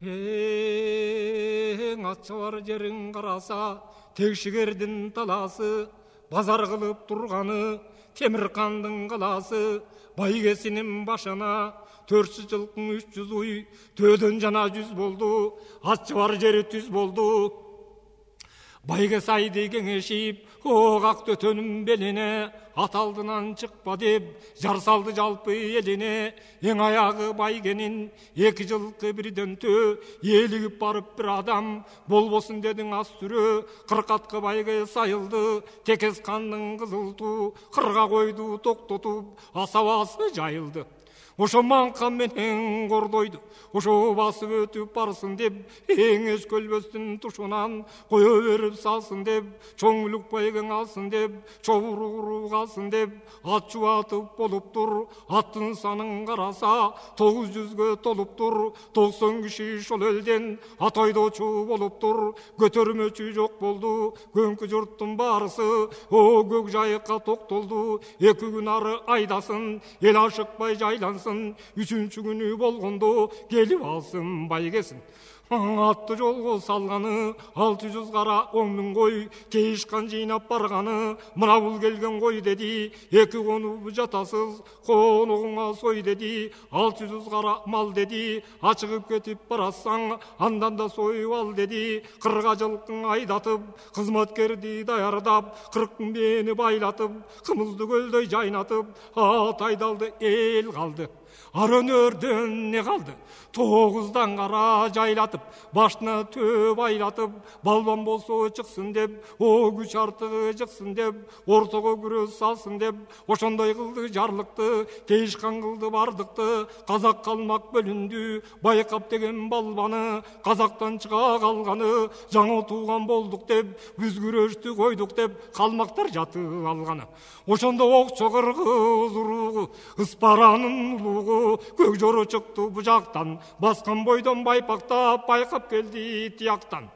Эң атчабар жерин караса, текшигердин таласы, базар кылып турганы, Темиркандын каласы, байгесинин башына 400 жылкын 300 уй, төдөн жана 100 болду, атчабар жери түз болду. Байгес айды кеңешип, ак төтөнүн белине, ат алдынан чыкпа деп, жар салды жалпы элине. Эң аягы байгенин 2 жылкы бирден төө, элигип барып бир адам, болбосун дедиң ас сүрө. 40 атка байге сайылды, текес кандын кызылту, кырга койду токтотуп, асабасы жайылды. Ошо манкан менен кордойду, ошо басып өтүп барсын деп, эң эч көлбөстүн тушунан кое берип салсын деп, чоң мүлүк байгың алсын деп, чобуру калсын деп, ат жубатып болуптур. Аттын санын караса 900гө толуптур. 90 киши ошол элден ат айдоочу болуптур. Көтөрмөчү жок болду, көңкү журттун баарысы о көк жайыкка токтолду. 2 күн ары айдасын, эл ашыкпай жайлансын. 3-чү күнү болгондо келип алсын байгесин. Атты жолго салганы 600 кара 10.000 кой, кейишкан жыйнап барганы. Мына бул келген кой деди, 2 конуп жатасыз, конугуңа сой деди. 600 кара мал деди, ачыгып кетип барасаң, андан да союп ал деди. 40 жылкын айдатып, кызматкерди даярдап, 40 бээни байлатып, кымызды көлдөй жайнатып, ат айдалды, эл калды. Ар өнөрдөн не калды? 9дан кара жайлатып, башына төө байлатып, балбан болсо чыксын деп, о күч артыгы жыксын деп, ортого күрөз салсын деп, ошондой кылды жарлыкты, кейишкан кылды бардыкты. Казак калмак бөлүндү, байкап деген балбаны, казактан чыга калганы. Жаңы тууган болдук деп, биз күрөштү койдук деп, калмактар жатып алганы. Ошондо окчо кыргыз уругу, ыспаранын улугу, көк жору чыкты бужактан. Баскан бойдон байпактап, байкап келди тияктан.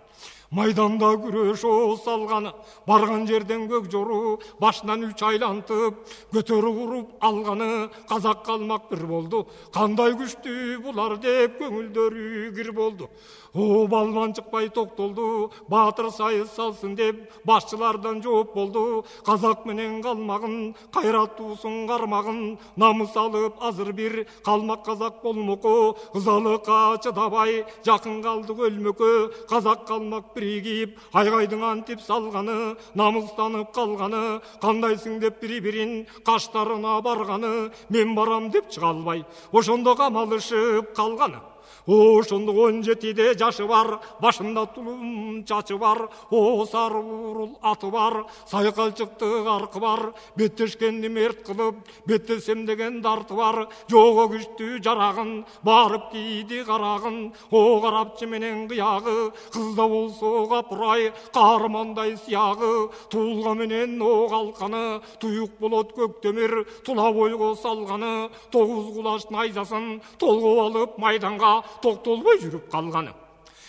Майданда күрөш салганы, барган жерден көк жору, башынан 3 айлантып, көтөрүп уруп алганы. Казак калмак бир болду, кандай күчтүү булар деп, көңүлдөрү кир болду. О балбан чыкпай токтолду, баатыр сайыс салсын деп, башчылардан жооп болду. Казак менен калмагын, кайраттуусун кармагын, намыс алып азыр бир калмак казак болмокко. Ызалыкка чыдабай, жакын калдык өлмөккө. Казак калмак биригип, айгайдың антип салганы, намыстанып калганы. Кандайсың деп бири-бирин каштарына барганы. Мен барам деп чыга албай, ошондо камалышып калганы. Ошондо 17-де жашы бар, башында тулум чачы бар. О сары бурул аты бар, сайкалчыкты аркы бар. Беттешкенди мерт кылып, беттесем деген дарты бар. Жого күчтүү жарагын, барып кийди карагын. О карапчы менен кыягы, кызда болсо капырай, каармандай сыягы. Туулга менен о калканы, туюк болот көк темир, тула бойго салганы. 9 кулаш найзасын толгоп алып майданга токтолбой жүрүп калганы.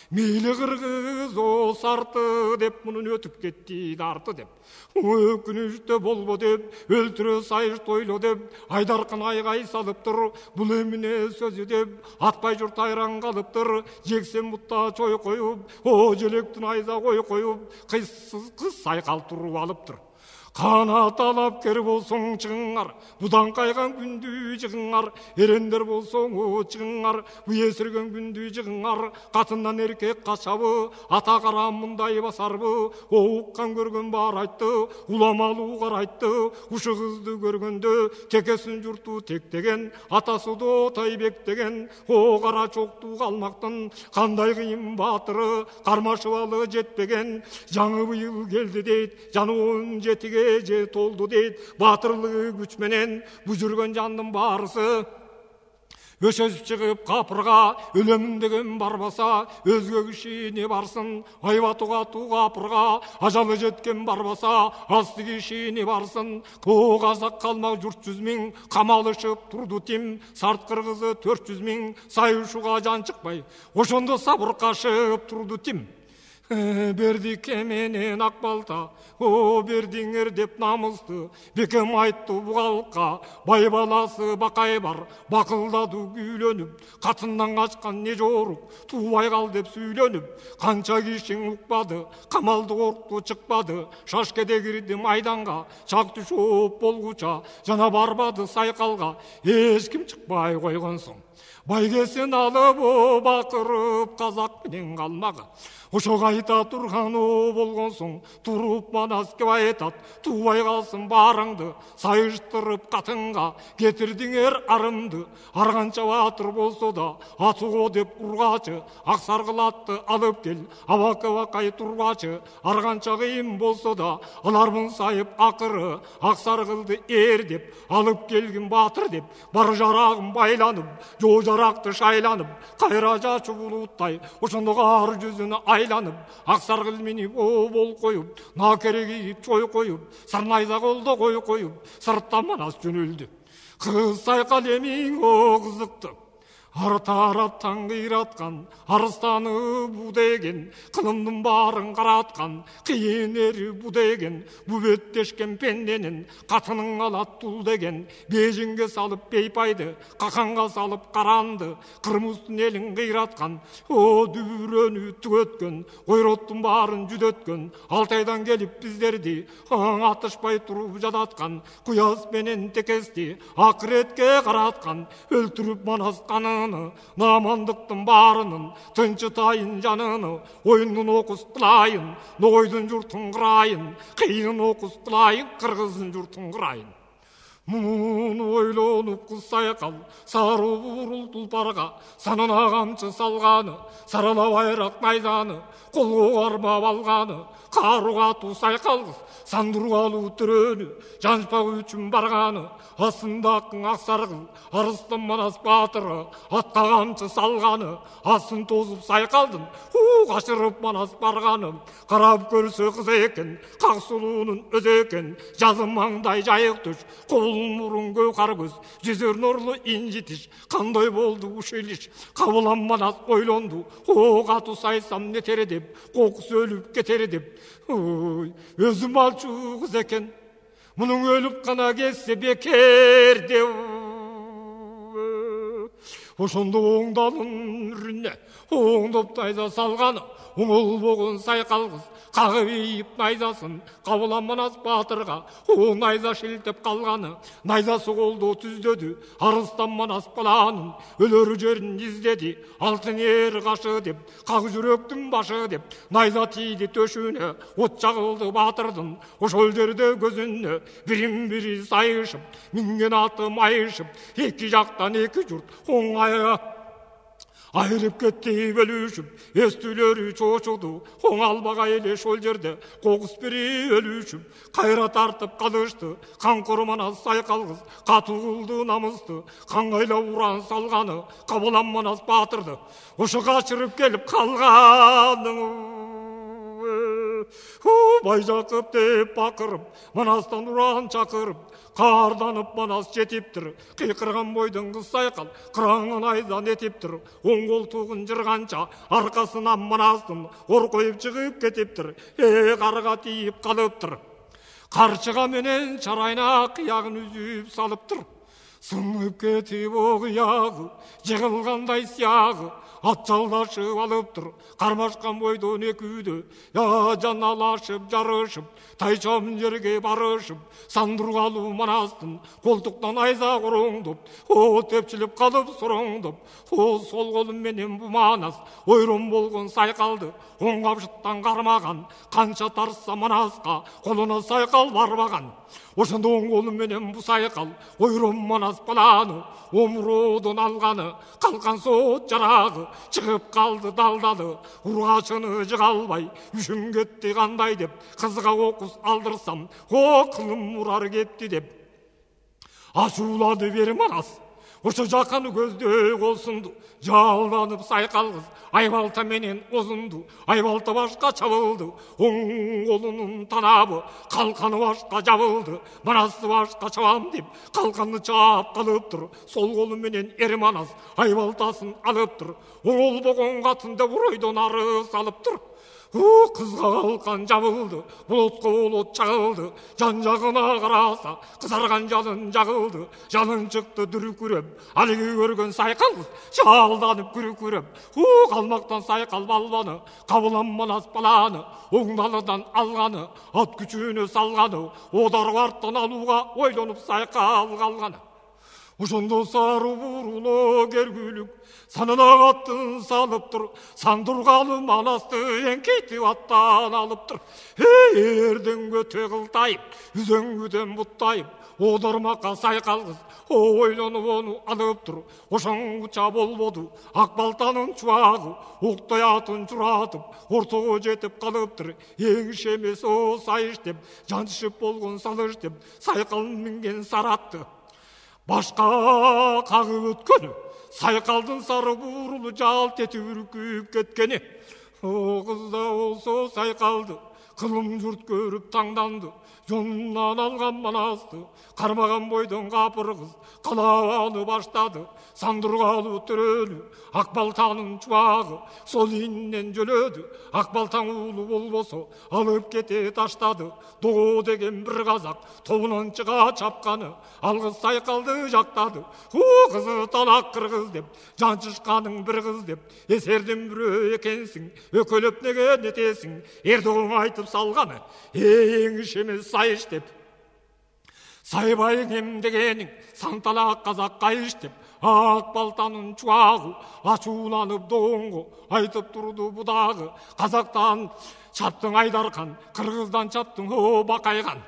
Мейли кыргыз о сарты деп, мунун өтүп кетти дарты деп. Өкүнүштө болбо деп, өлтүрө сайыш тойло деп, айдаркын айгай салыптыр. Бул эмне сөзү деп, атпай журт айран калыптыр. Жексен бутта чой коюп, о желектин айза кой коюп, кыз сайкал туруп алыптыр. Канат алап кер болсоң чыгыңар, будан кайган күндү жыгыңар. Эрендер болсоң чыгыңар, бу эсирген күндү жыгыңар. Катындан эркек качабы, ата кара мындай басарбы. Уккан көргөн бар айтты, уламалуу карайтты. Ушу кызды көргөндө текесин журту тектеген, атасы до Тайбек деген. О кара чокту калмактын кандай кыйын баатыры, кармашыбалы жетпеген. Жаңы быйыл келди дейт, жаны 17-ге же толду дейт. Баатырлыгы күч менен бу жүргөн жандын баарысы өшөсүп чыгып капырга. Өлөмүн деген барбаса, өзгө киши не барсын. Айбатуга капырга, ажалы жеткен барбаса, асты киши не барсын. О казак калмак журт 100 000, камалышып турду тим. Сарт кыргызы 400 000, сайышууга жан чыкпай, ошондо сабыр кашып турду тим. Берди кеменен ак балта, о бердиңер деп намысты, бекем айтты бугалка, бай баласы бакай бар, бакылдады күйлөнүп, катындан качкан не жорук, туубай кал деп сүйлөнүп, канча кишиң укпады, камалды коркту чыкпады, шашкеде кирди майданга, чак түшөп болгуча, жана барбады сайкалга, эч ким чыкпай койгон соң. Байгесин алып о бакырып казак менен калмагы. Ошо кайта турган о болгон соң туруп манас кеп айтат, туубай калсын баарыңды сайыштырып катынга кетирдиңер арымды. Ар канча батыр болсо да атыго деп ургачы, аксаргыл атты алып кел, абакай турбачы. Ар канча кыйын болсо да алармын сайып акыры, аксаргылды эр деп алып келгин батыр деп, бар жарагым байланып, жоо жаракты шайланып, кайра жачу булуттай ошондо кар жүзүнө айланып, аксаргыл минип о бол коюп, накере кийип чой коюп, сарнайза колдо кой коюп, сырттан манас жөнөлдү. Кыз сайкал эмиң о кызыкты, ар тараптан кыйраткан, арыстаны бу деген, кылымдын баарын караткан, кыйын ери бу деген, бу бөттешкен пенденин катынын алат тул деген, бежинге салып бейпайды, каканга салып каранды, кырмыздын элин кыйраткан, о дүбүрөнү түгөткөн, ойроттун баарын жүдөткөн, Алтайдан келип биздерди атышпай туруп жататкан, куяс менен текести акыретке караткан, өлтүрүп манас канын, намандыктын баарынын тынчытайын жаныны, оюндун окус кылайын, ногойдун журтун кырайын, кыйын окус кылайын, кыргыздын журтун кырайын. Муну ойлонуп кыз сайкал сары бурул тулпарга санына камчы салганы, сарала байрак найзаны колго кармап алганы, каруга туу сайкал кыз сандургалуу төрөнү жанчпак үчүн барганы, асындакын аксаргыл арыстан манас баатыры атка камчы салганы, асын тозуп сайкалдын качырып манас барганы, карап көрсө кыз экен, как сулуунун өзү экен, жазым маңдай жайык түш, колун мурун көкар көз, жүзөр нурлу инжи тиш, кандай болду ушелиш, кабылам манас ойлонду, о катуу сайсам нетере деп, кокус өлүп кетери деп, өзүм алчу кыз экен, мунун өлүп гана кетсе бекер деп. Ошондо оңдалын үрүнө оңдоп найза салганы, оңолбогон сайкал кыз кагып ийип найзасын кабылан манас баатырга о найза шилтеп калганы, найзасы колдо түздөдү арыстан манас баланын, өлөр жерин издеди алтын эр кашы деп, как жүрөктүн башы деп, найза тийди төшүнө, от жагылды баатырдын ошол жерде көзүнө, бирин бири сайышып, минген аты майышып, эки жактан эки журт оңая айрып кетти бөлүшүп, эстүүлөрү чочуду, оң албагай эле ошол жерде кокус бири өлүшүп, кайра тартып калышты, канкор манас сайкал кыз катуу кылды намысты, каңгайлап уран салганы, кабылан манас баатырды ошо качырып келип калганы. Байжакып деп бакырып, манастан уран чакырып, карданып манас жетиптир, кыйкырган бойдон кыз сайкал кыраңын айдан этиптир, оң колтугун жырганча аркасынан манастын ор коюп чыгып кетиптир, карга тийип калыптыр, карчыга менен чарайна кыягын үзүп салыптыр, сынып кетип о кыягы жыгылгандай сыягы ат жалдашып алыптыр, кармашкан бойдон экүүдө жаналашып жарышып, тайчам жерге барышып, сандургалуу манастын колтуктан айза короңдоп, о тепчилип калып сороңдоп, о сол колум менен бу манас ойрон болгон сайкалды оң капшыттан кармаган, канча тарса манаска колуна сайкал барбаган. Ошондо оң колу менен бу сайкал ойрон манас баланы омуродон алганы, калкан соот жарагы чыгып калды далдалы, ургачыны жыга албай үшүм кетти кандай деп, кызга окус алдырсам о кылым урар кетти деп ачуулады бери манас. Ошо жаканы көздөй колсунду жалданып сайкал кыз айбалта менен озунду, айбалта башка чабылды, оң колунун танабы калканы башка жабылды, манасты башка чабам деп калканды чаап калыптыр, сол колу менен эр манас айбалтасын алыптыр, оңолбогон катын деп уройдон ары салыптыр. Қызға қалқан жабылды, бұлытқа бұлыт чағылды, жан-жағына қараса, қызарған жалын жағылды, жалын шықты дүркіреп, әлгі көрген сайқал қыз, жалданып күркіреп, қалмақтан сайқал балбаны, қабыланман аспаланы, оңдалыдан алғаны, ат күшіне салғаны, одар арттан алуға ойланып сайқал қалғаны. Ошондо сары бурулу кергүлүк санына аттын салып тур, сандургалы манасты эңкейтип аттан алып тур. Эрден көтө кылтайып, үзөңгүдөн буттайып, одармакка сайкал кыз ойлонуп ону алып тур. Ошоңгуча болбоду ак балтанын чубагы, октой атын чуратып, ортого жетип калыптыр. Эңиш эмес о сайыш деп, жаншып болгон салыш деп, сайкал минген саратты. Башқа қағып өткені, сайқалдың сары бурулу жалт етіп үркіп кеткені. О қызда болса сайқалды, қылым жұрт көріп таңданды, жонынан алған манасты, қармаған бойдың қапыр қыз, қалауаны баштады, сандырғалы түрені, ақбалтаның чуағы, сол иннен жөлөді, ақбалтаң улы болбосо, алып кете таштады, доғу деген бір қазақ, тобынан шыға чапқаны, алғыз сайқалды жақтады, қызы талақ қырғыз деп, жаншышқаның бір қыз деп, есерден бір екенсің, өкөліп неге нетесің, ердоғың айтып салғаны, еңіш емес сайыш деп. Сайбайың емдегенің, санталақ қазақ қайыш деп, ақ балтаның чуағы, ашуланып доңғы, айтып тұрды бұдағы, қазақтан чаптың айдарқан, қырғыздан чаптың о бақайған.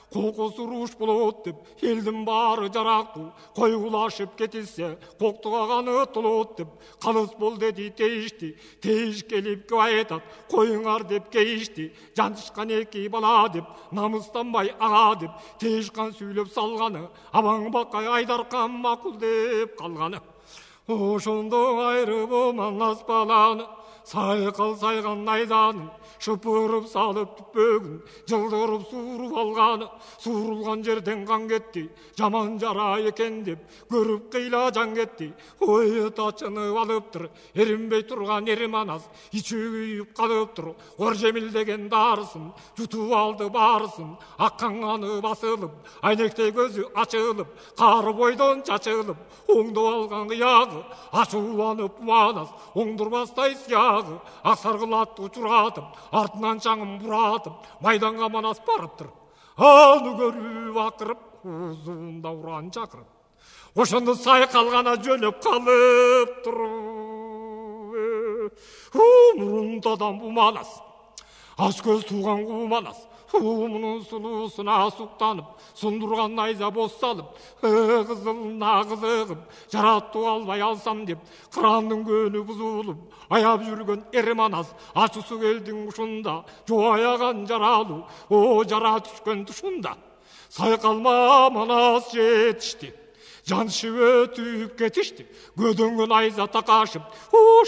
Қоқысы руш болот деп, елдің бары жарақты, қойғылашып кетілсе, қоқтығағаны тұлот деп, қалыс бол деді тейішті, тейіш келіп куайтат, қойыңар деп кейішті, жаншышқан екі бала деп, намыстанбай аға деп, тейішқан сөйлеп салғаны, абаң бақай айдарқан мақұл деп қалғаны. Ошондо айры болман аспаланы, сайқал сайған найзаның, шыпырып салып түппөгін, жылдырып суырып алғаны, суырылған жерден қан кетті, жаман жара екен деп, көріп қила жан кетті, ойы тачынып алыптыр, ерінбей тұрған еріманас, ичі күйіп қалыптыр, ор жемілдеген дарысын, жұтып алды барысын, аққанғаны басылып, айнектей көзі ашылып, қары бойдан чачылып, оңды алған қияғы, ашуланып манас, оңдырбастай сияғы, ақсарғылатты ұшыратып, артынан шаңын бұратып, майданға манас барыптыр. Аны көріп ақырып, ұзында ұран шақырып. Ошонды сайқалғана жөніп қалып тұр. Мұрындадан бұл манас, аш көз туған қу манас. Мұның сұлусына суқтанып, сұндырған найза бос салып, қызылына қызығып, жаратты албай алсам деп, қыранның көні бұзылып, аяп жүрген ерманас, ачысы келдің ұшында, жоаяған жаралу, о жара түшкен тұшында. Сайқалма манас жетішті, жаншы өтіп кетішті, көдіңін айза тақашып,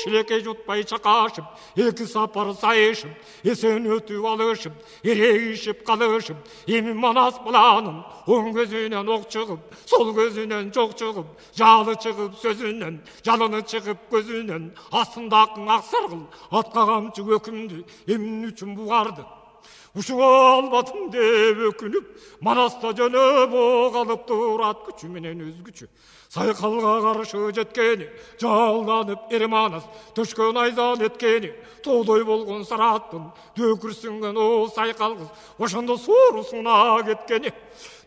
шілеке жұтпай чақашып, екі сапар сайышып, есен өтіп алышып, ерегішіп қалышып, емін манас бұланым, оң көзінен оқ шығып, сол көзінен жоқ шығып, жалы шығып сөзінен, жалыны шығып көзінен, астындақың ақсарғыл, атқа қамшы өкімді, емін үшін бұғарды. Ушуңа албадым деп өкүнүп, манаста жөнөп оғалып турат күчү менен өзгүчү. Сайкалга каршы жеткени, жалданып эрманас, төшкөн айзан эткени, тоодой болгон сараттын, дөкүрсүнгөн о сайкал кыз, ошондо суурусуна кеткени.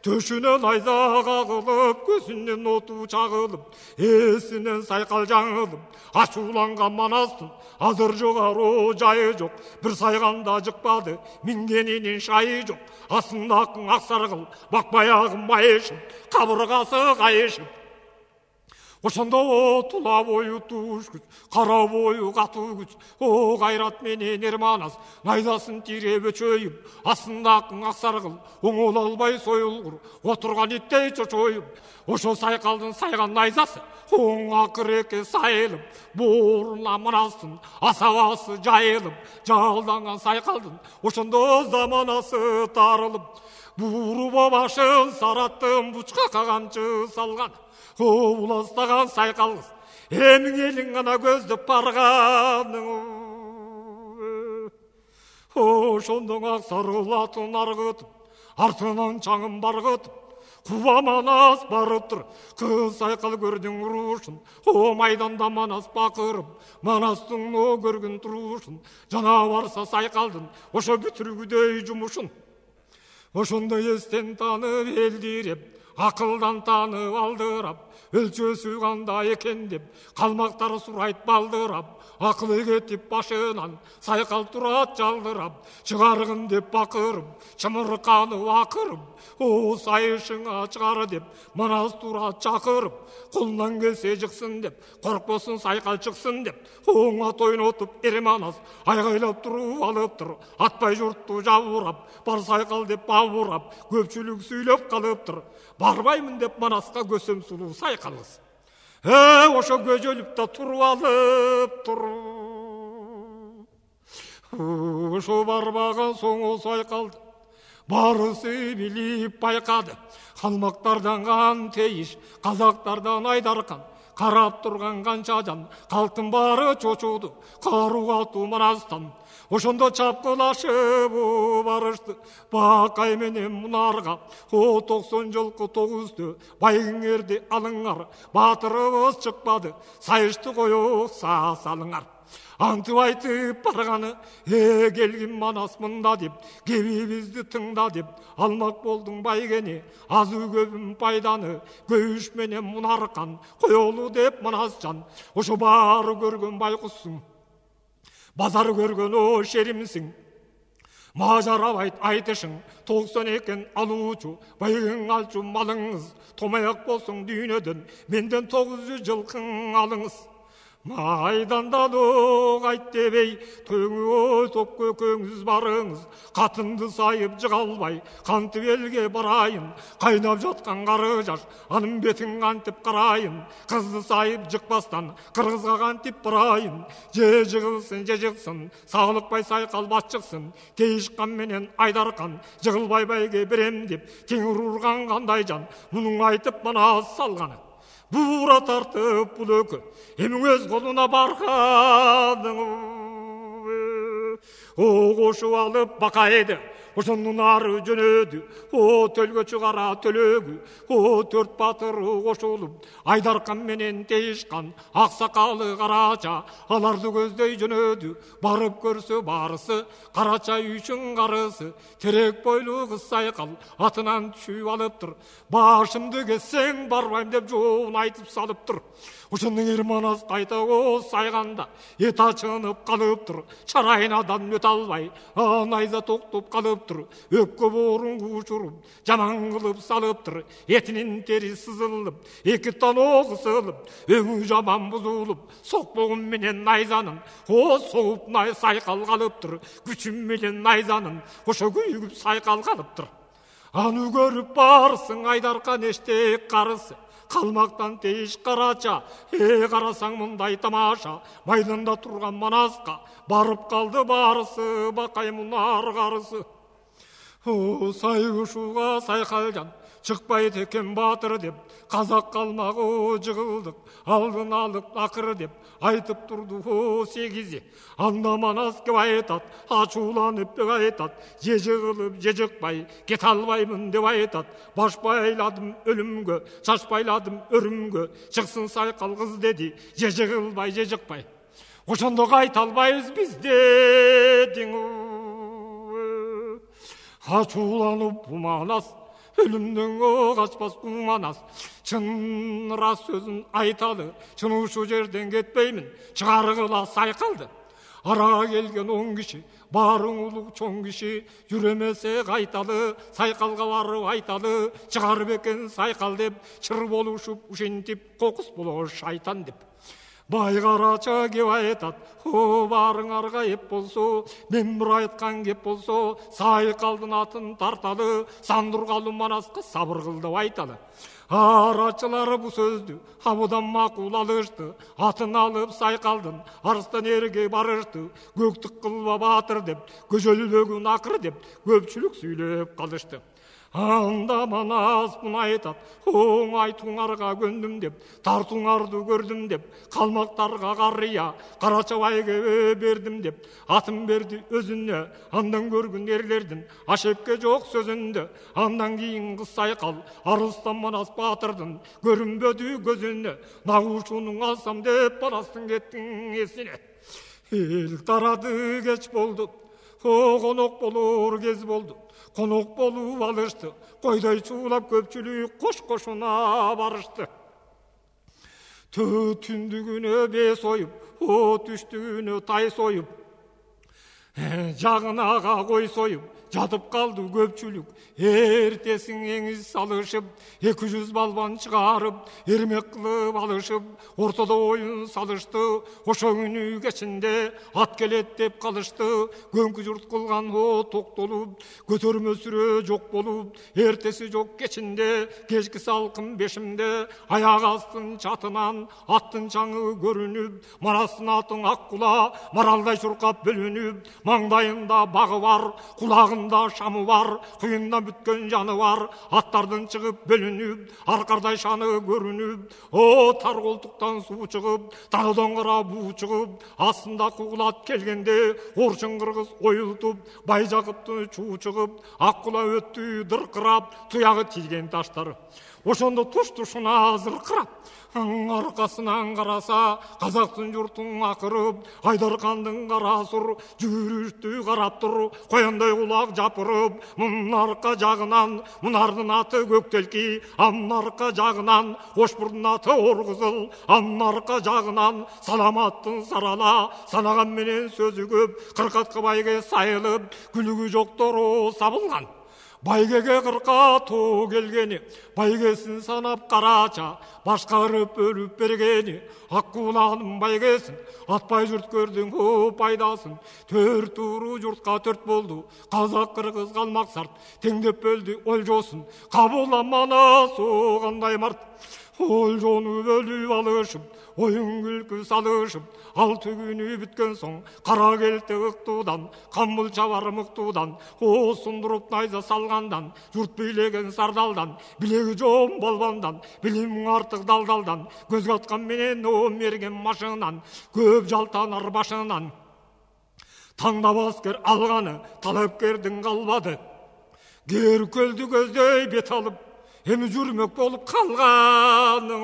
Төшүнөн айза кагылып, көзүнөн оту чагылып, эсинен сайкал жаңылып, ачууланган манастын, азыр жогары жайы жок, бир сайганда жыкпады, мингенинин шайы жок, астындакың аксаргыл, бакбаягын майышып, кабыргасы кайышып. Ошондо тула бою туш күч, кара бою катуу күч, о кайрат менен эрманас, найзасын тиреп өчөйүп, астындакың аксаргыл, оңол албай союлгур, отурган иттей чочоюп, ошо сайкалдын сайган найзасы, оң акыреке сайылып, бооруна манастын, асабасы жайылып, жалданган сайкалдын, ошондо заманасы тарылып, буруба башын сараттын бучка камчы салган. Уластаған сайқал қыз, емің елің ғана көзді барғаның. ошондон ак сарыл атын аргытып, артынан чаңын баргытып, куба Манас барыптыр. Кыз сайкал көрдүң урушун, о майданда Манас бакырып, Манастың о көргүн турушун, жана барса сайкалдын ошо бүтүргүдөй жумушун. Ошондо эстен таанып элдиреп, акылдан таанып алдырап, өлчөсү кандай экен деп калмактар сурайт балдырап, акылы кетип башынан сайкал турат жалдырап, чыгаргын деп бакырып, чымырканып акырып, о сайышыңа чыгар деп Манас турат чакырып, колунан келсе жыксын деп, коркпосун сайкал чыксын деп, оңа тойнотуп эри Манас айгайлап туруп алыптыр. Атпай журтту жабурап, бар сайкал деп бабурап, көпчүлүк сүйлөп калыптыр. Барбаймын деп Манаска көсөм сулуу сайкалыз. Ошо көжөлүп да туруп алыптыр. Ошо барбаган соң сайкалды барысы билип байкады. Калмактардан кан Тейиш, казактардан Айдаркан, карап турган канча жан, калктын баары чочуду, каруу атуу Манастан. Ошондо чапкылашып барышты Бакай менен Мунарга. О 90 жылкы 9-тө байгиңерди алыңар, батырыбыз чыкпады, сайышты коюп салыңар. Антып айтып барганы, келгин Манас мында деп, кебибизди тыңда деп, алмак болдуң байгени, азы көбүн пайданы, Көйүш менен Мунаркан, коелу деп Манасжан. Ошо баары көргөн байкуссуң, базар көргөн о шеримсиң. Мажарап айтышың, 90 экен алуучу, байгың алчу малыңыз, томаяк болсуң дүйнөдөн, менден 900 жылкың алыңыз. Майданда дог айт дебей, төңү топ көкөңүз барыңыз, катынды сайып жыгалбай, кантип элге барайын, кайнап жаткан кары жаш, анын бетин кантип карайын, кызды сайып жыкпастан, кыргызга кантип барайын, же жыгылсын, же жыксын, сагылыкпай сайкал батчыксын, Тейишкан менен Айдаркан, жыгылбай байге берем деп, теңир урган кандай жан, мунун айтып Манас салганы. Бура тартып бул өкө, эмиң өз колуна баргандың. О кошуп алып Бакайды, ошонун ары жөнөдү. О төлгөчү кара төлөгү, о 4 батыры кошулуп, Айдаркан менен Тейишкан, аксакалы Карача, аларды көздөй жөнөдү. Барып көрсө барысы, Карача үчүн карысы, терек бойлуу кыз сайкал атынан түшүп алыптыр. Башымды кессең барбайм деп жоон айтып салыптыр. Ошондон кийин Манас кайта сайганда эт ачынып калыптыр. Чарайнадан өтө албай, найза токтоп калыптыр. Өккө боорун кучуруп, жаман кылып салыптыр. Этинин тери сызылып, эки тано кысылып, өңү жаман бузулуп, сокпогун менен найзанын согуп сайкал калыптыр. Күчүм менен найзанын ошо күйүгүп сайкал калыптыр. Аны көрүп барсың Айдаркан эштек карысы, калмактан Тейиш Карача, карасаң мындай тамаша, майданда турган Манаска барып калды барысы, Бакай Мунар карысы. Сайгышууга сайкалжан, чыкпайт экен батыр деп, казак калмагы жыгылдык, алдын алып акыр деп айтып турду 8-и. Анда Манас кеп айтат, ачууланып бек айтат, же жыгылып же жыкпай, кете албаймын деп айтат. Баш байладым өлүмгө, чач байладым өрүмгө, чыксын сайкал кыз деди, же жыгылбай же жыкпай. Ошондо кайта албайбыз биз дедиң. Ачууланып Манас, өлүмдөн качпас Манас, чын рас сөзүн айталы, чын ушу жерден кетпеймин, чыгаргыла сайкалды. Арага келген 10 киши, баарың улук чоң киши, жүрөмесе кайталы, сайкалга барып айталы, чыгарып экен сайкал деп, чыр болушуп ушинтип кокус боло шайтан деп. Бай Карача кеп айтат, баарыңарга эп болсо, мен бир айткан кеп болсо, сайкалдын атын тарталы, сандургалуу Манаска сабыр кыл деп айталы. Арачылары бу сөздү абудан макул алышты, атын алып сайкалдын арыстан эрге барышты. Көктүк кылба батыр деп, көжөлбөгүн акыр деп, көпчүлүк сүйлөп калышты. анда манас мұны айтат, оңай туңарға көндім деп, тартуңарды көрдім деп, қалмақтарға қария, Қарачабайға бердім деп, атым берді өзіне, андан көргін ерлердің, ашепке жоқ сөзінде, андан кейін қыз сайқал, арыстан манас батырдың, көрінбеді көзіне, нағушуның алсам деп, барастың кеттің есіне. Ел тарады кеч болды, қонақ болур кез болды. Қонақ болу алышты, қойдай чулап көпчілік қош-қошына барышты. Түндігіне бес ойып, түштігіне тай сойып, жағынаға қой сойып, жатып қалды көпчілік. Ертесін еңіз салышып, 200 балбан шығарып, ермек қылып алышып, ортада ойын салышты. Ошо күні кешінде ат келет деп қалышты. Көнкі жұрт қылған тоқтолып, көтерме сүре жоқ болып, ертесі жоқ кешінде, кешкі салқын бешімде, аяқ астын чатынан аттың жаңы көрініп, марасын атын аққұла, маралдай шұрқап бөлініп, маңдайында бағы бар, құлағында шамы бар, құйында бүткен жаны бар, аттардың шығып бөлініп, арқардай шаны көрініп, тар қолтықтан су шығып, таудан қара бу шығып, астында құғылат келгенде, оршын қырғыз ойылтып, бай жақыпты чу шығып, аққұла өтті дырқырап, тұяғы тиген таштары. Ошонда тұш-тұшына зырқырап, арқасынан қараса, қазақтың жұртың ақырып, Айдарқандың қара сұр, жүрішті қарап тұр, қояндай құлақ жапырып, мұн арқа жағынан, мұнардың аты көктелки, амын арқа жағынан, Қошбұрдың аты орғызыл, амын арқа жағынан, саламаттың сарала, санаған менен сөзі көп, қырқатқы байге сайылып, күлігі жоқтор сабылған. Байгеге қырқа тоу келгені, байгесін санап қарача, башқарып өліп бергені, аққулағының байгесін, атпай жұрт көрдің пайдасын. Төрт туру жұртқа төрт болды, қазақ қырғыз қалмақ сарт, теңдеп бөлді олжосын, қабыламана соғандай март. Олжоны бөліп алышып, ойын күлкі салышып, алты күні біткен соң, қара келті ұқтудан, қамбыл чабар мұқтудан, сұндырып найза салғандан, жұрт билеген сардалдан, білегі жон балбандан, білімің артық далдалдан, көз қатқан менен оң мерген машынан, көп жалтанар башынан. Таңдап аскер алғаны, талапкердің қалбады, кер көлді көздей бет алып, Емі жүрмек болып қалғаны.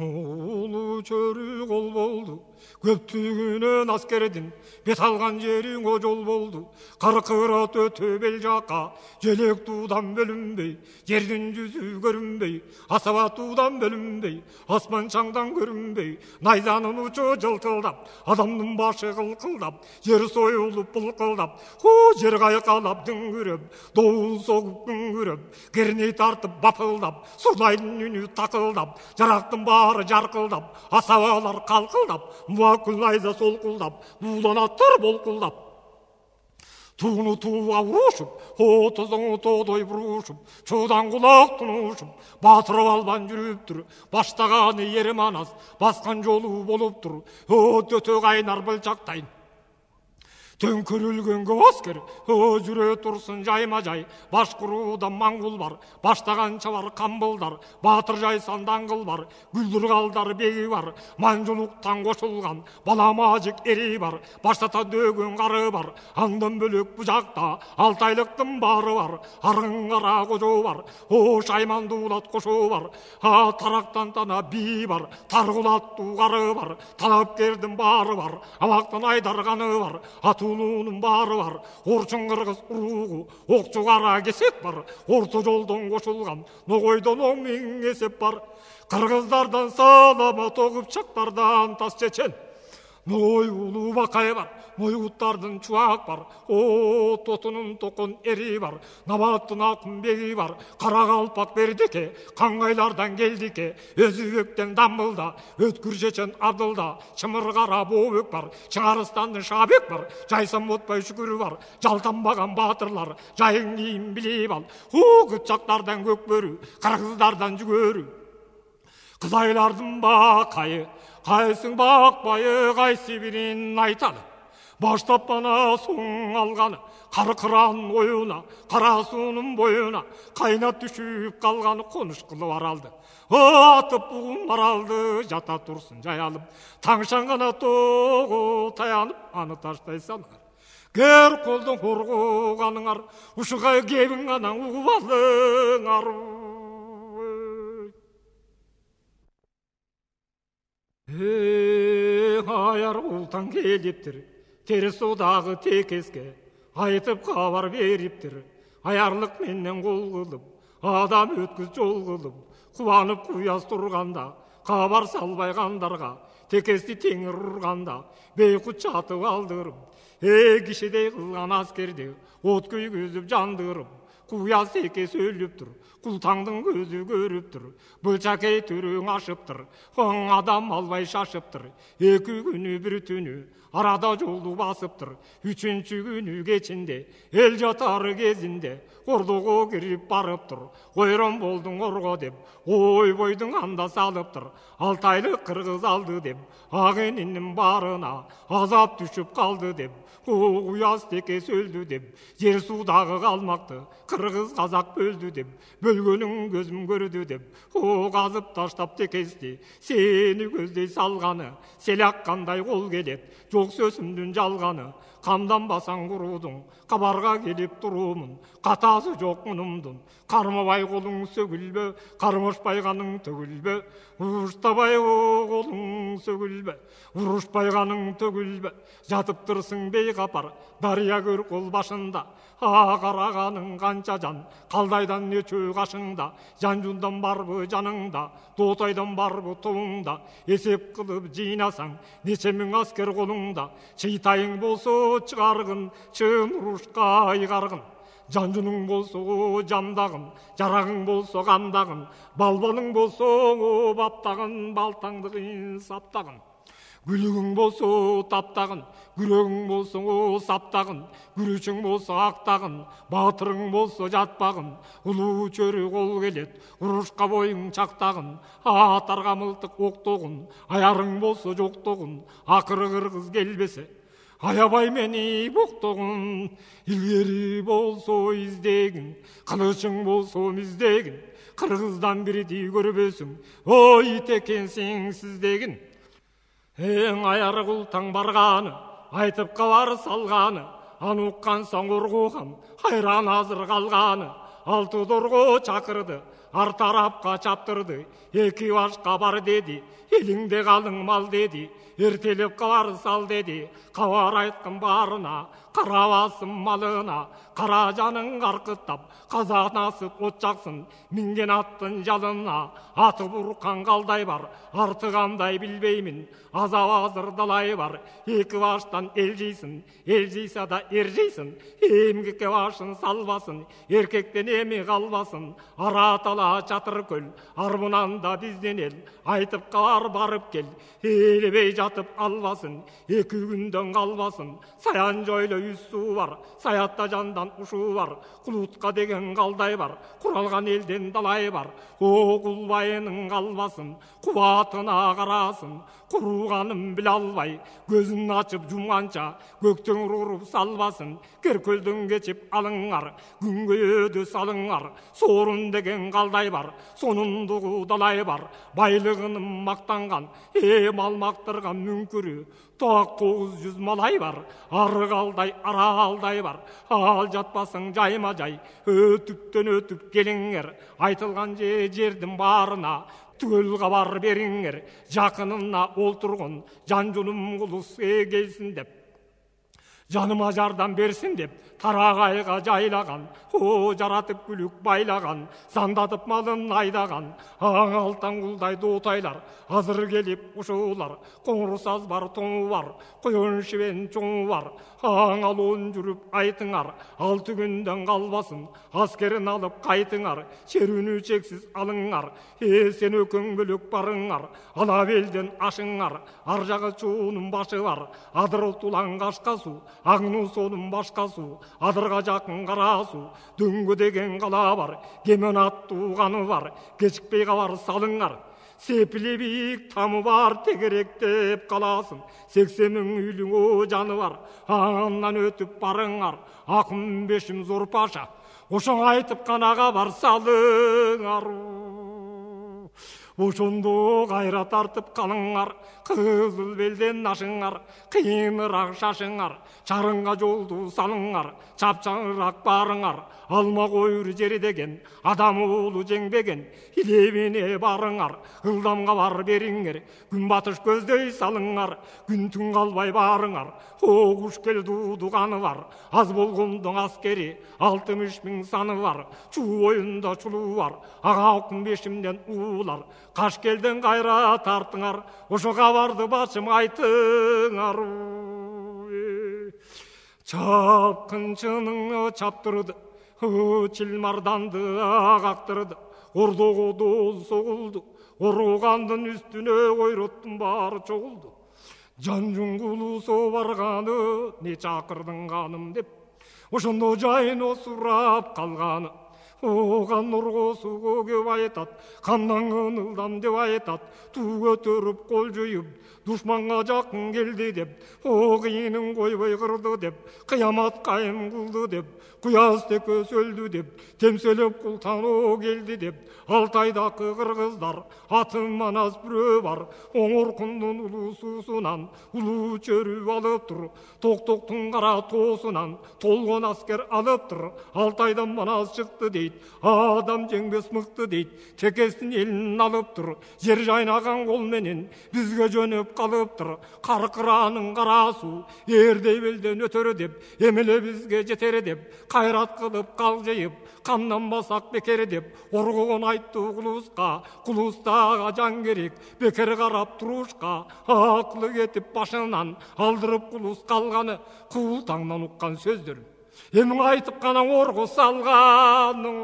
Олы чөрі қол болды, көптігінен аскердің, бет алған жерің о жол болды. Қарқырат өте бел жаққа, желек тудан бөлінбей, жердің жүзі көрінбей, асаба тудан бөлінбей, аспан шаңдан көрінбей, найзаның ұчы жылтылдап, адамның башы қылқылдап, жер сойылып бұлқылдап, жер қайқалап дүңгіріп, доуыл соғып күңгіріп, керней тартып бапылдап, сұрлайдың үні тақылдап, жарақтың бары жарқылдап, асабалар қалқылдап, муакыл найза солқылдап, будан аттар болқылдап. Туыны туға ұрушып, отызың тодай бұрушып, чодан құлақ тұнушып, батырып албан жүріп тұр, баштағаны ері манас, басқан жолы болып тұр, өте қайнар білчақтайын. Төңкірілген көаскер, жүре тұрсын жайма-жай, башқұруда маңғұл бар, баштағанша бар қамбылдар, батыр жайсан даңғыл бар, гүлдірғалдар бегі бар, манжұлықтан қошылған, баламажық ері бар, баштата дөген қары бар, аңдан бөлек бұжақта, алтайлықтың бары бар, арың қара қожу бар, шайман дулат қошу бар, тарақтан тана би бар, тарғылат қары бар, талапкердің бары бар, амақтан айдарғаны бар, Улуның бары бар, оршын қырғыз ұруғы, оқчу қара кесек бар, орта жолдан қошылған, ноғойдан оң мың есеп бар. Қырғыздардан салама тоғып шақтардан тас чечен, ной улу бақай бар, Мойғуттардың чуақ бар, тотының тоқын ері бар, набаттың ақын бегі бар, қарақалпақ бердіке, қаңғайлардан келдіке, өзі өктен дамбылда, өткір жечен абдылда, шымыр қара боөк бар, Шыңарыстанның шабек бар, жайсан ботпай шүкірі бар, жалтанбаған батырлар, жайын кейін біліп ал, күтчақтардан көк бөрі, қырғыздардан жүгөрі. Қызайлардың бақайы, қайсың бақпайы, қайсы бірін айтады. баштап бана соң алғаны, қарқыран ойына, қара суының бойына, қайнап түшіп қалғаны қоныш қылып аралды. Атып бұғын аралды, жата тұрсын жайалып, таңшанғана тоғы таянып, аны таштай салғар. Кер қолдың қорғаныңар, ұшыға кебін ғана ұғывалыңар. Аяр ұлтан келептір, теріс одағы текеске, айтып хабар беріптір. Аярлық менен қол қылып, адам өткіз жол қылып, қуанып құяс тұрғанда, хабар салбайғандарға, текесті теңір ұрғанда, бейқұт жатып алдырып, кішедей қылған аскерде, от күйгізіп жандырып, құяс текес өліп тұр, құлтаңдың көзі көріп тұр, бұлчакей түрің ашып тұр, оң адам албай шашып тұр, екі күні бір түні, арада жолды басып тұр, үшінші күні кечінде, ел жатары кезінде, ордығы кіріп барып тұр, ойран болдың орға деп, ой бойдың анда салып тұр, алтайлы қырғыз алды деп, ағенінің барына азап түшіп қалды деп, ұяс текес өлді деп, жер судағы қалмақты қырғыз қазақ бөлді деп, бөлгенің көзім көрді деп, қазып таштап текесті, сені көздей салғаны, селақ қандай қол келет, жоқ сөзімдің жалғаны, қамданбасаң құрудың, қабарға келіп тұрумын, қатасы жоқ мұнымдың, қармабай қолың сөгілбе, қармашпайғаның төгілбе, ұрыштабай қолың сөгілбе, ұрышпайғаның төгілбе, жатып тұрсың бейқапар, дария көр қол башында, қарағаның қанша жан, қалдайдан не чөй қашыңда, жан жүндан барбы жаныңда, дотайдан барбы туыңда, есеп қылып жинасаң, неше мың аскер қолыңда, шейтайың болса шығарғын, шын ұрышқа айғарғын. Жанжының болса жамдағын, жарағың болса қандағын, балбаның болса баптағын, балтаңдығын саптағын. Гүлігің болса таптағын, күрегің болса саптағын, күрішің болса ақтағын, батырың болса жатпағын, ұлы чөрі қол келет, ұрышқа бойың чақтағын, атарға мылтық оқтоғын, аярың болса жоқтоғын, ақыры қырғыз келбесе. Аябай мені боқтоғын, илгері болса издегін, қылышың болса міздегін, қырғыздан бірді көрбесің, ой текенсің сіздегін. Ең аяры құлтаң барғаны, айтып қалар салғаны, аны ұққан соң ұрғуғам, хайран азыр қалғаны, алты дорғы чақырды, ар тарапқа чаптырды, екі башқа бар деді, еліңде қалың мал деді, ертелеп қалар сал деді, қавар айтқын барына, қарабасым малына, қара жаның қарқыттап, қазан асып от жақсын, мінген аттың жалына, аты бұрқан қалдай бар, артығандай білбеймін, азап азыр далай бар, екі баштан ел жейсін, ел жейса да ер жейсін, емгіке башын салбасын, еркектен еме қалбасын, ара тала жатыр көл, арбынан да бізден ел, айтып қалар барып кел, елебей жатып албасын, екі күнден қалбасын, саян жойлы үссу бар, саятта жандан ұшу бар, құлутқа деген қалдай бар, құралған елден далай бар, о құлбайының қалбасын, қуатына қарасын, құруғаным біле албай, көзін ашып жұмғанша, көктің ұрып салбасын, керкөлдің кечіп алыңар, күнге өді салыңар, сорын деген қалдай бар, соның дұғы далай бар, байлығының мақтанған, мал мақтырған мүңкірі, тоқ 900 малай бар, ары қалдай, ара қалдай бар, ал жатпасың жайма жай, өтіптен өтіп келіңер, айтылған жердің барына, түгел хабар беріңер, жақынына олтырғын, жан жүнім құлыс келсін деп, жаныма жардан берсін деп, тарағайға жайлаған, жаратып күлік байлаған, сандатып малын айдаған, аң алтан құлдай дотайлар, азыр келіп ұшулар, қоңыр саз бар, тоңы бар, қойын шібен чоңы бар, аң алуын жүріп айтыңар, 6 күнден қалбасын, аскерін алып қайтыңар, шерүні чексіз алыңар, сен өкің бүлік барыңар, ала белден ашыңар, аржағы чуының башы бар, адыр ұлтулан қашқа су, аңну соның башқа су, адырға жақын қара су, дөңгі деген қала бар, кемен ат туғаны бар, кешікпей қалар салыңар. сепілі биік тамы бар тегеректеп қаласын. 80 мың үйлің жаны бар, аңынан өтіп барыңар, ақым бешім зор паша, ошоң айтып қанаға бар салыңар. Ошондо кайра тартып калыңар, кызыл белден ашыңар, кыйыныраак шашыңар, чарыңга жолду салыңар, чапчаңыраак барыңар, алма коюр жери деген, адам уулу жеңбеген, илебине барыңар, ылдамга бар бериңер, күн батыш көздөй салыңар, күн түн калбай барыңар, куш келди дуганы бар, аз болгондоң аскери, 60 000 саны бар, чуу боюнда чулуу бар, ага окун бешимден уулар, каш келден кайра тартыңар, ошо кабарды башым айтыңар. Чапкынчының чаптырды, чилмарданды кактырды, ордого доз согулду, оругандын үстүнө койроттун баары чогулду. Жан жуңгулусу барганы, не чакырдың каным деп, ошондо жайын осурап калганы. Оған нұрғосу көгіп айтат, қаннан ыңылдам деп айтат, ту көтөрүп қол жүйіп, душманға жақын келді деп, о қиынын қойбай қырды деп, қиямат қайым қылды деп, құяз текөс өлді деп, темселеп құлтану келді деп, Алтайдақы қырғыздар, атын манас бүрө бар, оңорқұндың ұлы сусынан, ұлы чөрі алып тұр, тоқтоқтың қара тоосынан, толған аскер алып тұр, Алтайдан манас шықты дейді, адам жеңбес мықты дейді, текестін елін алып тұр, жер жайнаған қолменен бізге жөніп қалып тұр, қарқыраның қарасу, ердей белден өтөрі деп, емеле бізге жетері деп, қайрат қылып қалжайып, қамнан басақ бекері деп, орғығын айтты құлысқа, құлыстаға жан керек, бекер қарап тұрушқа, ақылы кетіп башынан алдырып құлыс қалғаны, құлтаңнан ұққан сөздер. Емің айтып қана орғы салғаның,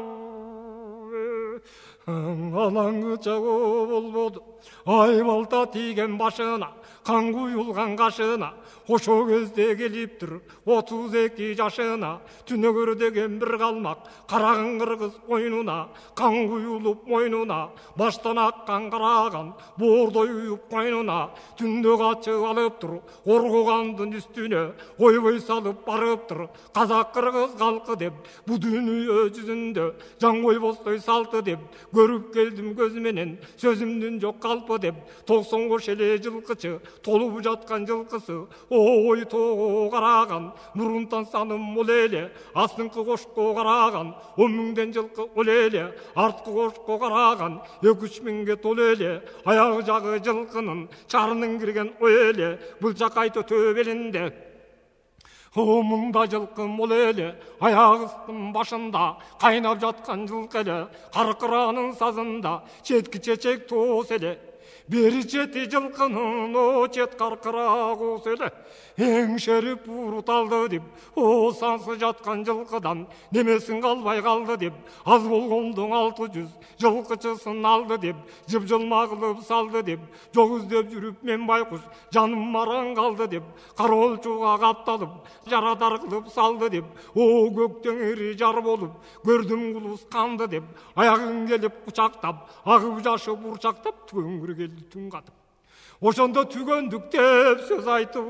алаңғы чағы болбоды, ай балта тиген башына, қан құйылған қашына, ошо кезде келип тұр, 32 жашына, түнөгөр деген бір қалмақ, қарағын қырғыз ойнуна, қан құйылып мойнуна, баштан аққан қараған, бордой үйіп қойнуна, түнді қачы алып тұр, орғығандың үстіне, ойбой салып барып тұр, қазақ қырғыз қалқы деп, бұ дүние жүзінде, жан қойбостой салты деп, көріп келдім көзменен, сөзімдің жоқ қалпы деп, 90 қошеле жылқычы, толып жатқан жылқысы, ой тоғы қараған, мұрынтан саным ол еле, астыңқы қошқо қараған, 10 000 жылқы ол еле, артқы қошқо қараған, 2-3 000-ге тол еле, аяғы жағы жылқының, чарының кірген ой еле, бұл жақ айты төбелінде. Мұнда жылқы мол еле, аяғыстың башында, қайнап жатқан жылқы еле, қарқыраның сазында, четкі чечек тоос еле. Бері четі жылқының, о чет қарқыра қос еле, еңшеріп ұрталды деп, о сансы жатқан жылқыдан, немесін қалбай қалды деп, аз болғандың 600 жылқычысын алды деп, жып-жылма қылып салды деп, жоқ іздеп жүріп мен байқұш, жаным маран қалды деп, қаролчуға қапталып, жарадар қылып салды деп, о көктен ері жар болып, көрдім құлыс қанды деп, аяғын келіп құшақтап, ағып жашып ұршақтап, түгөнгір келді түн қатып. Ошонда түгөндік деп сөз айтып,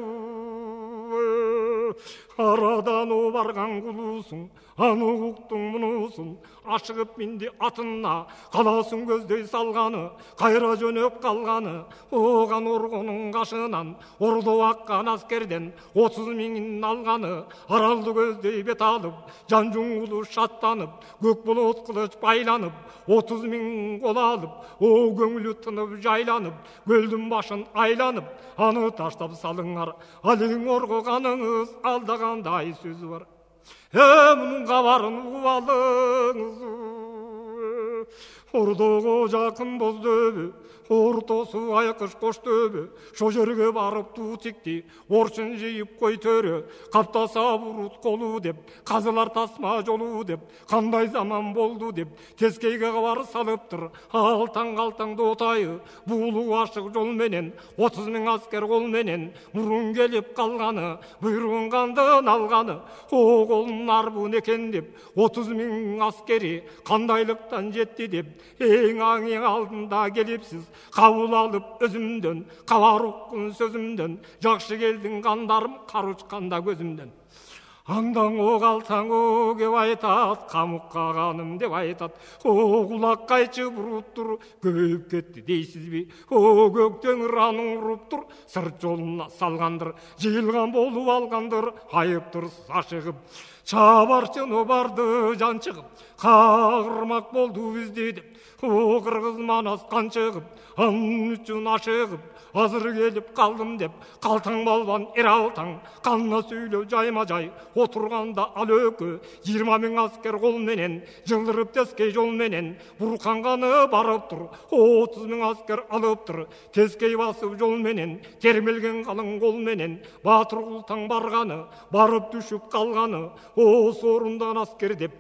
арадан о барған құлысың, аны ұқтың мұнысың, ашығып мінді атына, қаласын көздей салғаны, қайра жөнөп қалғаны, оған орғының қашынан, орды аққан аскерден 30 000-ін алғаны, аралды көздей бет алып, жан жұңғылы шаттанып, көк бұлыт қылыш байланып, 30 000 қол алып, о көңілі тынып жайланып, көлдің башын айланып, аны таштап салыңар, алың орғығаныңыз алдағандай сөзі бар. Мұның қабарын ұғалыңыз, ордоға жақын боздөбі, ортосы айқыш қошдөбі, шо жерге барып ту тікті, оршын жиып қой төрі, қаптаса бұрыт қолу деп, қазылар тасма жолу деп, қандай заман болды деп, тескейге қабар салып тұр, алтан-қалтан дотайы, бұлу ашық жол менен, 30 000 аскер қол менен, мұрын келіп қалғаны, бұйрығын қандын алғаны, о қолын арбын екен деп, 30 000 аскери қандайлықтан жетті деп, ең аңың алдында келіпсіз, кабыл алып өзүмдөн, кабар уккун сөзүмдөн, жакшы келдиң кандарым, кар учканда көзүмдөн. Андан о калтаң о кеп айтат, камыкка каным деп айтат. О кулак кайчы буруптур, көбөйүп кетти дейсизби? О көк теңир анын уруптур, сырт жолуна салгандыр, жыйылган болуп алгандыр, айыптыр ашыгып. Чабарчыны барды жан чыгып, кагырмак болду бизди деп. О кыргыз манас канчыгып, анын үчүн ашыгып, азыр келип калдым деп. Калтаң балбан эралтаң, канына сүйлөп жайма жай, отурганда ал өкө 20 000 аскер кол менен, жылдырып тескей жол менен, бурканганы барып тур. 30 000 аскер алыптыр, тескей басып жол менен, термелген калың кол менен, Батыр Култаң барганы, барып түшүп калганы, о сорундан аскер деп.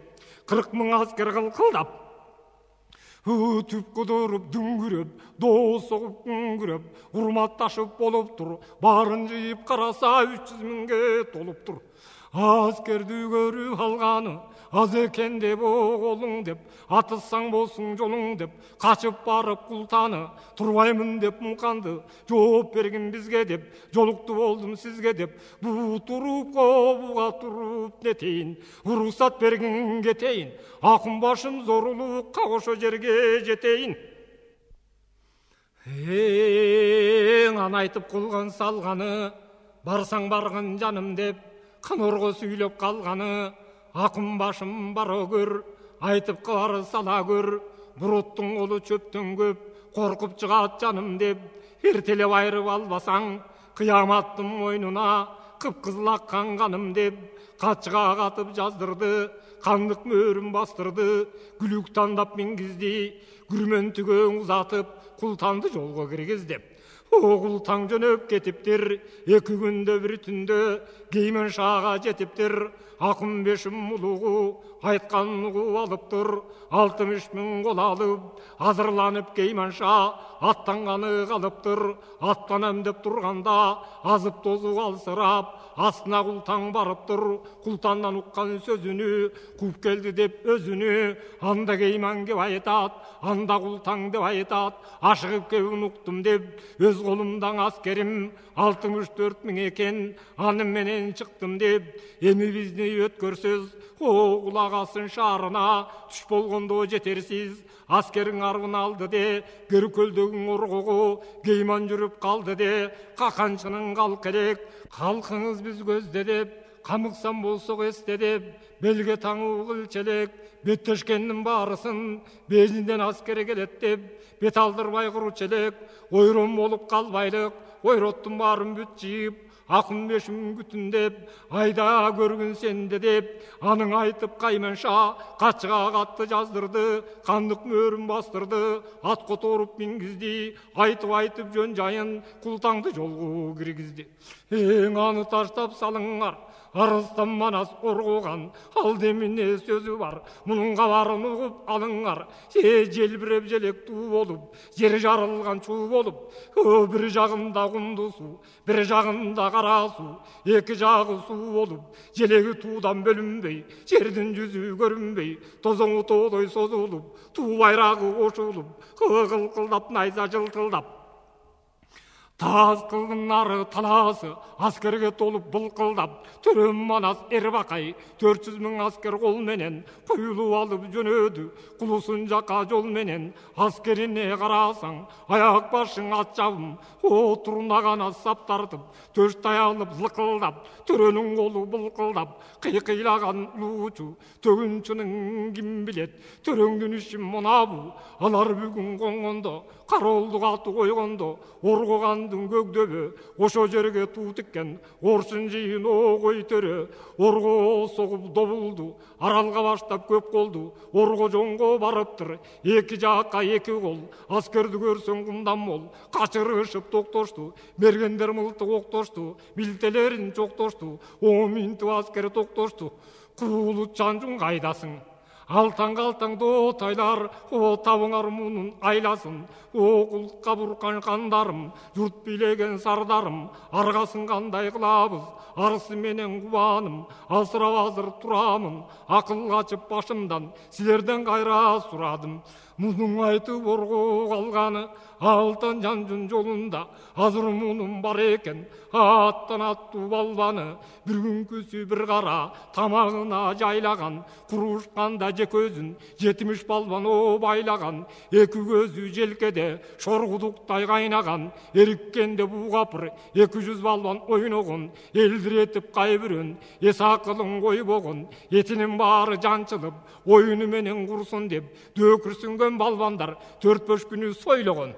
40 000 аскер кылкылдап, түп кудуруп дүңгүрөп, доо согуп күңгүрөп, урматташып болуп тур. Барын жыйып караса 300 000ге толуп тур. Аскерди көрүп алганы аз экен деп оголуң деп, атылсаң болсуң жолуң деп, качып барып Култаны, турбаймын деп муканды, жооп бергин бизге деп, жолукту болдум сизге деп. Бу туруп кобуга туруп нетейин, уруксат бергин кетейин, акын башым зорулукка ошо жерге жетейин. Ан айтып кулган салганы, барсаң баргын жаным деп, кынорго сүйлөп калганы, акын башым бара көр, айтып кылар сала көр. Буруттун колу чөптөн көп, коркуп чыгат жаным деп. Эртелеп айрып албасаң, кыяматтын мойнуна, кыпкызыл аккан каным деп. Качыга катып жаздырды, кандык мөөрүн бастырды, күлүк тандап мингизди, күрмөн түгөң узатып, Култанды жолго киргиздеп. О Култаң жөнөп кетиптир, 2 күндө бир түндө Кеймен шаага жетиптир. Акын бешим улугу айтканын угуп алыптыр, 60 000 кол алып, азырланып Кеймен ша аттанганы калыптыр. Аттанам деп турганда азып тозуп алсырап, астына Култаң барыптыр. Култандан уккан сөзүнү куп келди деп өзүнү, анда Кеймен кеп айтат, анда Култаң деп айтат. Ашыгып кебин уктум деп, өз колумдан аскерим 64 000 экен, аны менен чыктым деп. Эми бизди өткөрсөз, о кулагасын шаарына, түш болгондо жетерсиз. Аскерин арбын алды де, Көркөлдөгүн оргого Кеймен жүрүп калды де. Каканчынын калк элек, калкыңыз биз көздө деп, камыксам болсок эсте деп. Белге таңуу кылчелек, беттешкендин баарысын белинден аскер келет деп. Бет алдырбай куручелек, ойрон болуп калбайлык, ойроттун баарын бүт жыйып, акын бешим күтүн деп. Айда көргүн сенде деп, анын айтып Кеймен ша качыга катты жаздырды, кандык мөөрүн бастырды, ат которуп мингизди, айтып жөн жайын Култаңды жолго киргизди. Аны таштап салыңар, арыстан манас оргоган, ал демине сөзү бар, мунун кабарын угуп алыңар. Желбиреп желек туу болуп, жери жарылган чуу болуп, бир жагында кумду суу, бир жагында кара суу, 2 жагы суу болуп, желеги туудан бөлүнбөй, жердин жүзү көрүнбөй, тозоңу тоодой созулуп, туу байрагы кошулуп, кылкылдап найза жылтылдап. Таз кылгыннары таласы, аскерге толуп былкылдап, төрөм манас Эрбакай 400 000 аскер кол менен куюлуп алып жөнөдү. Кулусун жака жол менен, аскерине карасаң, аяк башың ат жабым, отуруна гана сап тартып, төш таянып лыкылдап, төрөнүн колу былкылдап, кыйкыйлаган луучу, төгүнчүнүн ким билет, төрөңдүн иши мунабу. Алар бүгүн коңгондо, кароолдук аты койгондо, оргогандын көгдөбө, ошо жерге туу тиккен, орсун жыйын огой төрө. Орго согуп добулду, аралга баштап көп колду, орго жоңго барыптыр, 2 жакка 2 кол. Аскерди көрсөң кумдан мол, качырышып токтошту, мергендер мылтык октошту, билтелерин чоктошту, 10 000 аскер токтошту. Куулут Чанжуң кайдасың? Алтаң-алтаң дотайлар, о табыңар мұнын айласын, о құлыққа бұрқан қандарым, жұрт билеген сардарым, арғасын қандай қылабыз, арысы менен қуаным, асырап азыр тұрамын, ақыл қачып башымдан, сілерден қайра сұрадым. Мұның айтып орғы қалғаны, алтын жан-жүн жолында, азыр мұның бар екен, аттан атту балбаны, бір күн көсі бір қара, тамағына жайлаған, құр ұшқанда жек өзін, 70 балбан о байлаған, екі көзі желкеде, шорғудықтай қайнаған, еріккенде бұғапыр, 200 балбан ойноғын, елдіретіп қайбірін, есақылың қой боғын, етінің бары жанчылып, ойыны менен құрсын деп, дөкірсінген балбандар 4-5 күні сойлығын.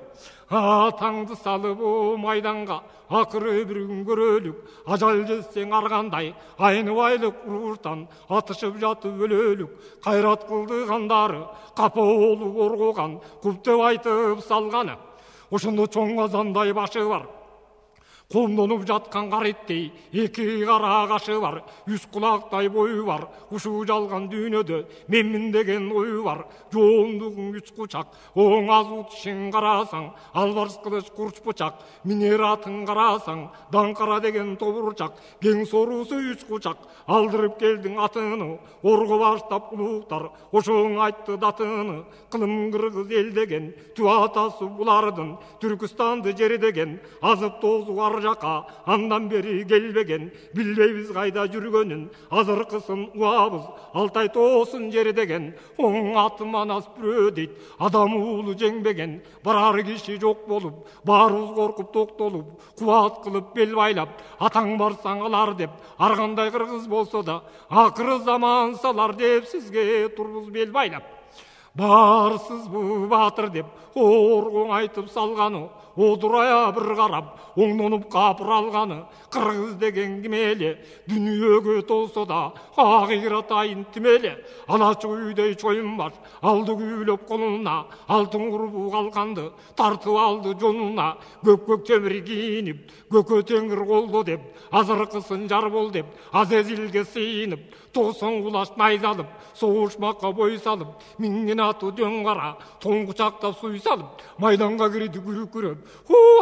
Атаңды салып о майданға, ақыры бір күн көрөлік, ажал жетсең арғандай, айны байлық ұрғыртан, атышып жатып өлөлік, қайрат қылды қандары, қапа олып орғоған, құптып айтып салғаны. Ошында чоң қазандай башы бар, қомданып жатқан қареттей, екі қара қашы бар, 100 құлақтай бойы бар, ұшу жалған дүйнөдө, менмін деген ойы бар, жоғындығын 3 құчақ, оң азу тішін қарасаң, албарыс қылыш құрч бұчақ, минер атын қарасаң, даңқара деген тобырчақ, кең сорусы 3 құчақ, алдырып келдің атыны, орғы баштап ұлықтар, ошоң айтты датыны, қылым қырғыз ел деген, туатасы бұлардың, Түркістанды жері деген, азып тозу ар жақа, андан бері келбеген, білбейбіз қайда жүргенін, азырқысын уабыз, алтай тосын жері деген, оң аты манас бүрө дейт, адам улы жеңбеген, барар киши жоқ болып, баруыз қорқып тоқтолып, қуат қылып бел байлап, атаң барсаң алар деп, арғандай қырғыз болса да, ақыры заман салар деп, сізге тұрбыз бел байлап. Барсыз бұ батыр деп, орғың айтып салғаны, одырая бір қарап, оңнонып қапыр алғаны, қырғыз деген кемелі, дүниеге толса да, ақират айын тімелі, алачы үйдей чойынбаш, алды күйлеп қолына, алтын құрбу қалқанды, тартып алды жонына, көк темір киініп, көке теңір қолды деп, азырқысын жар бол деп, Азезилге сыйынып, 90 құлаш найзалып, соғышмаққа бой салып, миннен аты дөң қара, тоң құшақтап суй салып, майданға кіреді күркіреп,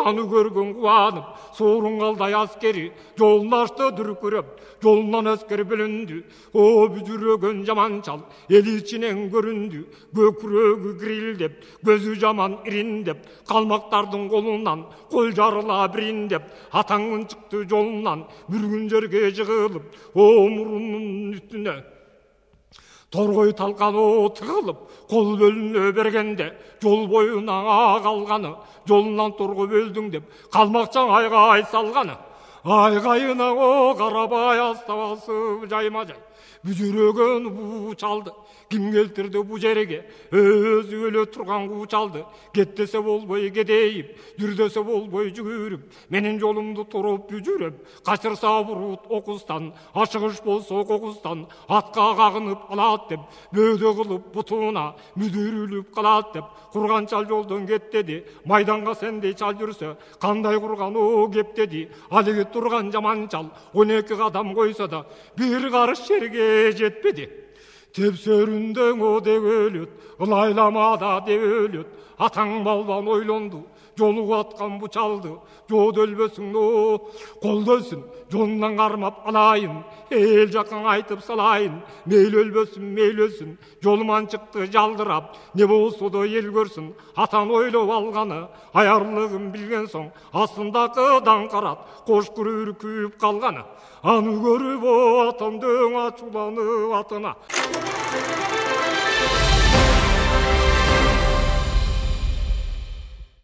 аны көрген қуанып, сорын қалдай аскери, жолын ашты дүркіреп, жолынан әскер білінді, о бүдіреген жаманчал, ел ішінен көрінді, көкірегі кірілдеп, көзі жаман іріндеп, қалмақтардың қолынан, қол жарыла біріндеп, атаңын шықты жолынан, бір күн жерге жығылып, о мұрынның үстіне торғой талқаны тығылып, қол бөліне бергенде, жол бойына қалғаны, жолынан торғы бөлдің деп, қалмақчаң айғай салғаны. Айғайына о қарабай астабасы жайма-жай, бүжіреген бұ çaldı, кім келтірді бұ жерге, өзі өлі тұрған қу çalды, кеттесе болбой кедейіп, дүрдесе болбой жүгіріп, менің жолымды тұрып бүжіріп, қашырса бұрут оқыстан, ашығыш болса қоқыстан, атқа қағынып алат деп, бөді қылып бұтына, мүдіріліп қалат деп, құрған чал жолдан кеттеді, майданға сендей чал жүрсе, қандай құрған о кептеді, алығы тұрған жаман чал, 12 қадам қойса да, бір қарыш жерге жетпеді. Тепсөрүндөң о деп өлөт, ылайламада деп өлөт, атаң балбан ойлонду, жолу атқан бұ çalды, жод өлбөсүң о, қолдөсүн, жонунан қармап алайын, ел жақын айтып салайын, мейл өлбөсүн, жолуман шықты жалдырап, не болсо да ел көрсін, атан ойлоп алғаны, аярлығын білген соң, астындағы даңқарат, қош күрір күйіп қалғаны, аны көріп о атамдың ачуланып атына.